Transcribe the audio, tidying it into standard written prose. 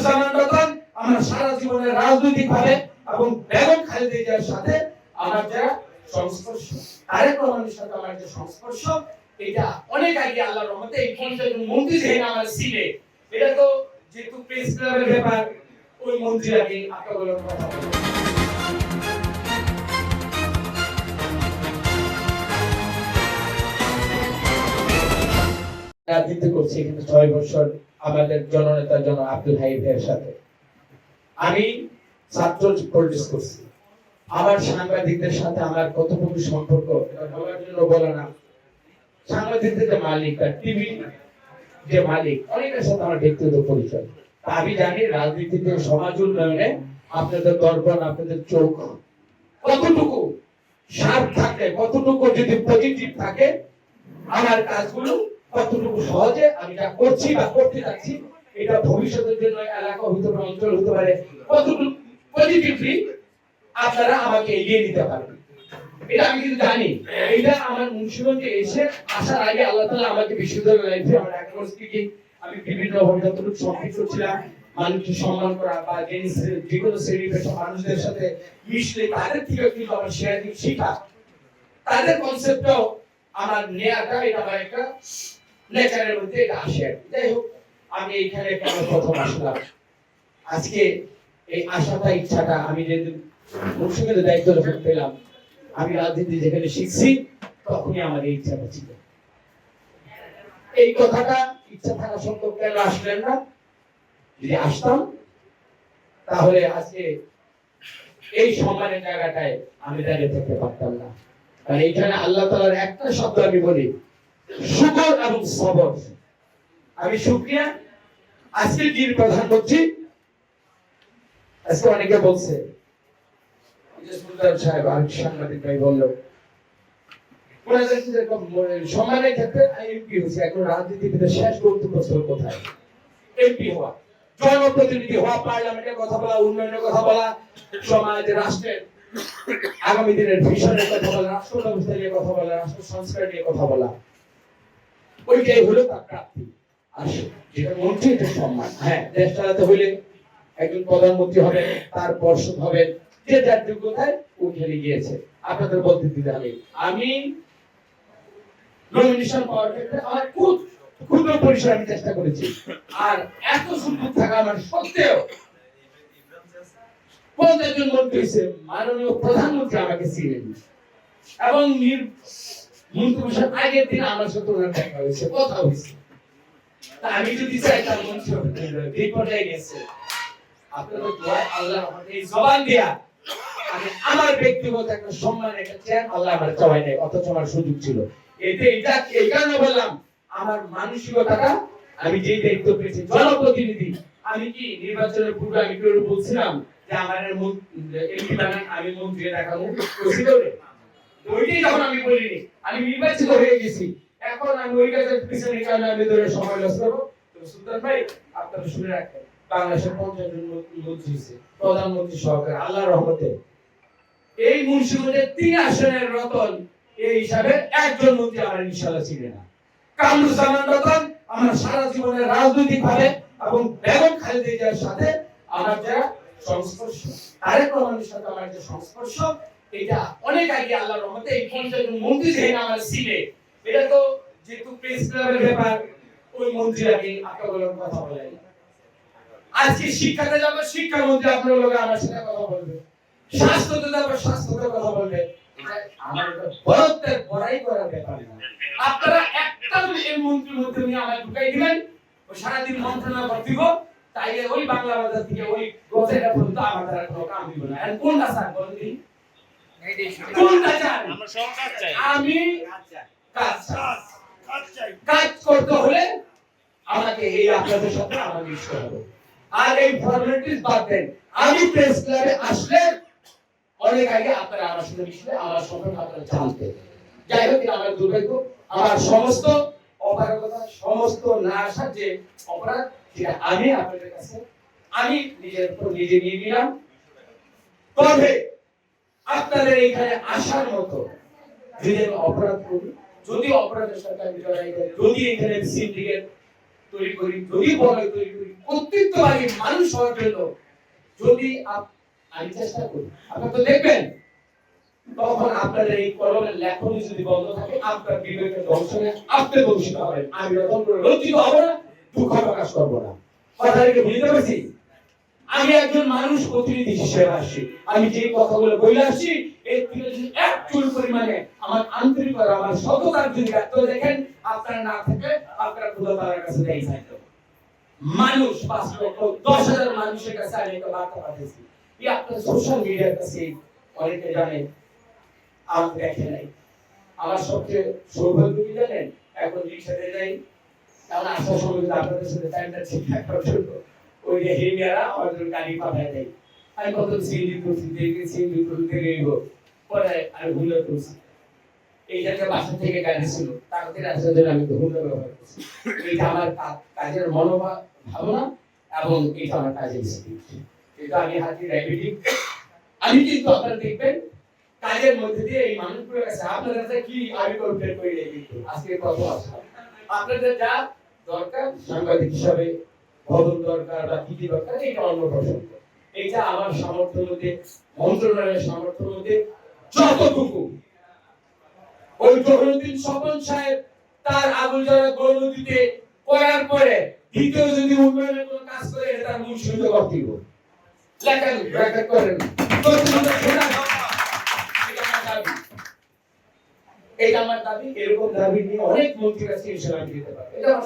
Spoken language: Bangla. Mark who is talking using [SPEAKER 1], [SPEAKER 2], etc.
[SPEAKER 1] কামরুজ্জামান রতন আমার সারা জীবনের রাজনৈতিক ভাবে এবং বেগম খালেদা জিয়ার সাথে আমার যারা সংস্পর্শ, তারেক রহমানের সাথে আমার যে সংস্পর্শ, এটা অনেক আগে আল্লাহর রহমতে এই 50 জন মন্ত্রী যেহেতু আমার ছিলে, এটা তো যেহেতু প্রেস ক্লাবের ব্যাপার, ওই মন্ত্রী আগে আপনাদের কথা রাজনীতি করছি কিন্তু 6 বছর আমাদের জননেতা জন আব্দুল হাই ভাইয়ের সাথে আমি ছাত্র পলিটিক্স করছি। আমার সাংবাদিকদের সাথে আমার কতটুকু সম্পর্ক এটা বলার জন্য বলা না। সাংবাদিকদের যে মালিক আর টিভি যে মালিক অনেকের সাথে আমার ব্যক্তিগত পরিচয়। আমি জানি রাজনীতিতে সমাজ উন্নয়নে আপনাদের দর্পণ, আপনাদের চোখ কতটুকু শার্প থাকে, কতটুকু যদি পজিটিভ থাকে, আমার কাজগুলো কতটুকু সহজে আমি যা করছি বা করতে যাচ্ছি এটা ভবিষ্যতের জন্য এলাকা হতে পারে, অঞ্চল হতে পারে, কতটুকু পজিটিভলি আপনারা আমাকে এগিয়ে নিতে পারবেন এটা আমি কিন্তু জানি। এটা আমার মুন্সিগঞ্জে এসে আসার আগে আল্লাহ তাআলা আমাকে বিশ্ববিদ্যালয় লাইফে আমার একাডেমিক স্পিকিং আমি বিভিন্ন ভাবে যতটুকু সম্পৃক্ত ছিলাম, মানুষকে সম্মান করা বা যে কোনো শ্রেণী পেশা মানুষদের সাথে মিশলে তাদের থেকে কিন্তু আমার শেয়ারিং শিখা, তাদের কনসেপ্টটাও আমার নেয়াটা এটা আমার একটা নেচারের মধ্যে এটা আসে। যাই হোক, আমি এইখানে কেন প্রথম আসলাম, আজকে এই আশাটা ইচ্ছাটা আমি যেদিন মুন্সিগঞ্জের দায়িত্ব যখন পেলাম, আমি রাজনীতি যেখানে শিখছি তখনই আমার এই ইচ্ছাটা ছিল। এই কথাটা ইচ্ছা থাকা সত্ত্বেও কেন আসলেন না? যদি আসতাম তাহলে আজকে এই সম্মানের জায়গাটায় আমি দাঁড়িয়ে থাকতে পারতাম না। কারণ এইখানে আল্লাহ তাআলার একটা শব্দ আমি বলি, শুকর এবং সবর। আমি শুকরিয়া আজকে যিনি প্রধানমন্ত্রী, আজকে অনেকে বলছে সুলতান সাহেব আর সাংবাদিক ভাই বললো সম্মানের ক্ষেত্রে এমপি হয়েছে, এখন রাজনীতিবিদের শেষ গন্তব্য কোথায়? এমপি হওয়া, জনপ্রতিনিধি হওয়া, পার্লামেন্টের কথা বলা, উন্নয়নের কথা বলা, সমাজ রাষ্ট্রের আগামী দিনের ভিশনের কথা বলা, রাষ্ট্র ব্যবস্থা নিয়ে কথা বলা, রাষ্ট্র সংস্কার নিয়ে কথা বলা, ওইটাই হলো তার প্রাপ্তি। আর যেটা মন্ত্রী এটা সম্মান। হ্যাঁ, দেশ চালাতে হইলে একজন প্রধানমন্ত্রী হবে, তার পর্ষদ হবে, যে যার যোগ্যতায় উঠে গিয়েছে। আপনাদের বলতে দিতে আমি নমিনেশন পাওয়ার ক্ষেত্রে আমার ক্ষুদ্র পরিসরে আমি চেষ্টা করেছি। আর এত সুযোগ থাকা আমার সত্ত্বেও 50 জন মন্ত্রী হয়েছে, মাননীয় প্রধানমন্ত্রী আমাকে ছিলেন এবং মন্ত্রী আগের দিন আমার সাথে ওনার দেখা হয়েছে, কথা হয়েছে। তা আমি যদি চাই তার মন্ত্রী এই পর্যায়ে গেছে, আপনাদের দোয়া আল্লাহ আমাকে এই জবান দিয়া আমি আমার ব্যক্তিগত একটা সম্মান একটা চেয়ার আল্লাহ আমার চাওয়াই নাই, অথচ আমার সুযোগ ছিল। এতে এটা এই কারণে বললাম, আমার মানসিকতাটা আমি যেই দায়িত্ব পেয়েছি জনপ্রতিনিধি, আমি কি নির্বাচনের পূর্বে আমি কেউ বলছিলাম যে আমার এমপি বানান, আমি মন্ত্রী দেখাবো ওইটাই যখন আমি বলিনি, আমি নির্বাচিত হয়ে গেছি, এখন আমি ওই কাজের পিছনে কারণে আমি ধরে সময় লস করবো। তো সুলতান ভাই আপনারা শুনে রাখেন, বাংলাদেশের 50 জন মন্ত্রী হয়েছে, প্রধানমন্ত্রী সহকারে আল্লাহর রহমতে এই মুন্সিগঞ্জের 3 আসনের রতন এই হিসাবে একজন মন্ত্রী আমার ইনশাআল্লাহ ছিলেন না। কামরুজ্জামান রতন আমার সারা জীবনের রাজনৈতিক ভাবে এবং বেগম খালেদা জিয়ার সাথে আমার যারা সংস্পর্শ, তারেক রহমানের সাথে আমার যে সংস্পর্শ, এটা অনেক আগে আল্লাহর রহমতে এই 50 জন মন্ত্রী যেহেতু আমার ছিলে, এটা তো যেহেতু প্রেস ক্লাবের ব্যাপার, ওই মন্ত্রী আগে আপনাদের কথা বলেন। আজকে শিক্ষাতে যাবো, শিক্ষামন্ত্রী আপনার লোক আমার সাথে কথা বলবে, স্বাস্থ্যতে যাবো, স্বাস্থ্যতে কথা বলবে। আমার বড়ত্বের বড়াই করার ব্যাপার না। আপনারা একটা এই মন্ত্রীর মধ্যে নিয়ে আমার ঢুকাই দিবেন, ও সারাদিন মন্ত্রণালয় ভর্তি দিব, তাইলে ওই বাংলা বাজার থেকে ওই গজেটা পর্যন্ত আমাদের আর কোনো কাম দিব না। আর কোনটা স্যার বলেন দিন, কোনটা চান? আমরা সব কাজ চাই। আমি কাজ করতে হলে আমাকে এই আপনাদের সাথে আমার মিশতে হবে। আর এই ফর্মালিটিস বাদ দেন, আমি প্রেস ক্লাবে আসলে অনেক আগে আপনারা আমার সাথে মিশলে আমার সম্পর্কে আপনারা জানতেন। যাই হোক, আমার দুর্ভাগ্য, আমার সমস্ত অপারগতা, সমস্ত না আসার যে অপরাধ, যেটা আমি আপনাদের কাছে আমি নিজের উপর নিজে নিয়ে নিলাম। তবে আপনাদের এইখানে আসার মতো যদি অপরাধ করি, যদি অপরাধের সাথে আমি জড়াই যাই, যদি এখানে সিন্ডিকেট তৈরি করি, যদি বলে তৈরি করি, কর্তৃত্ববাদী মানুষ হওয়ার জন্য যদি আমি চেষ্টা করি, আপনারা তো দেখবেন তখন আপনাদের এই কলমের লেখনী যদি বন্ধ থাকে, আপনার বিবেকের দর্শনে আপনি দূষিত হবেন। আমি রতন করে লজ্জিত হব না, দুঃখ প্রকাশ করবো না। কথাটাকে বুঝতে পারছি? আমি একজন মানুষ প্রতিনিধি হিসেবে আসছি, আমি যে কথাগুলো বলে আসছি এর থেকে যদি এক চুল পরিমাণে আমার আন্তরিকতা, আমার সততার যদি ব্যক্ত দেখেন, আপনারা না থাকে আপনারা খোদা তাআলার কাছে দেই চাইতো। মানুষ 5 লক্ষ 10,000 মানুষের কাছে আমি একটা বার্তা পাঠিয়েছি। এই আপনার সোশ্যাল মিডিয়ার কাছে অনেকে জানেন, আমি দেখে নাই। আমার সবচেয়ে সৌভাগ্য কি জানেন? এখন রিক্সাতে যাই, কারণ আসার সময় যদি আপনাদের সাথে টাইমটা ঠিকঠাক করতে, ওই যে হেমিয়ারা আমাদের গাড়ি পাঠায় দেয়। আমি কত সিএনজি করছি, দেখে সিএনজি করতে গেইব, পরে আমি ভুলে করছি। এই জায়গায় বাসা থেকে গাড়ি ছিল, তাড়াতাড়ি আসার জন্য আমি ভুলে ব্যবহার করছি। এটা আমার কাজের মনোভাব, ভাবনা, এবং এটা আমার কাজের স্পিড। এটা আমি হাতি ডায়াবেটিক। আমি কিন্তু আপনারা দেখবেন কাজের মধ্যে দিয়ে এই মানুষগুলোর কাছে আপনাদের কাছে কি আমি কমপ্লেন করি নাই, কিন্তু আজকে কথা আসলাম আপনাদের যা দরকার সাংবাদিক হিসাবে বদল দরকার বা কি দরকার, এটা অন্য প্রসঙ্গ। এটা আমার সামর্থ্যের মধ্যে, মন্ত্রণালয়ের সামর্থ্যের মধ্যে যতটুকু, ওই জহরুদ্দিন স্বপন সাহেব তার আবুলজারা গৌরনদীতে করার পরে দ্বিতীয় যদি উন্নয়নের কোনো কাজ করে, এটা তার মূল সুবিধা কর্তৃত্ব লেখেন ব্র্যাকেট করেন। এটা আমার দাবি, এরকম দাবি নিয়ে অনেক মন্ত্রীরা ছিল, আমি দিতে পারবো। এটা আমার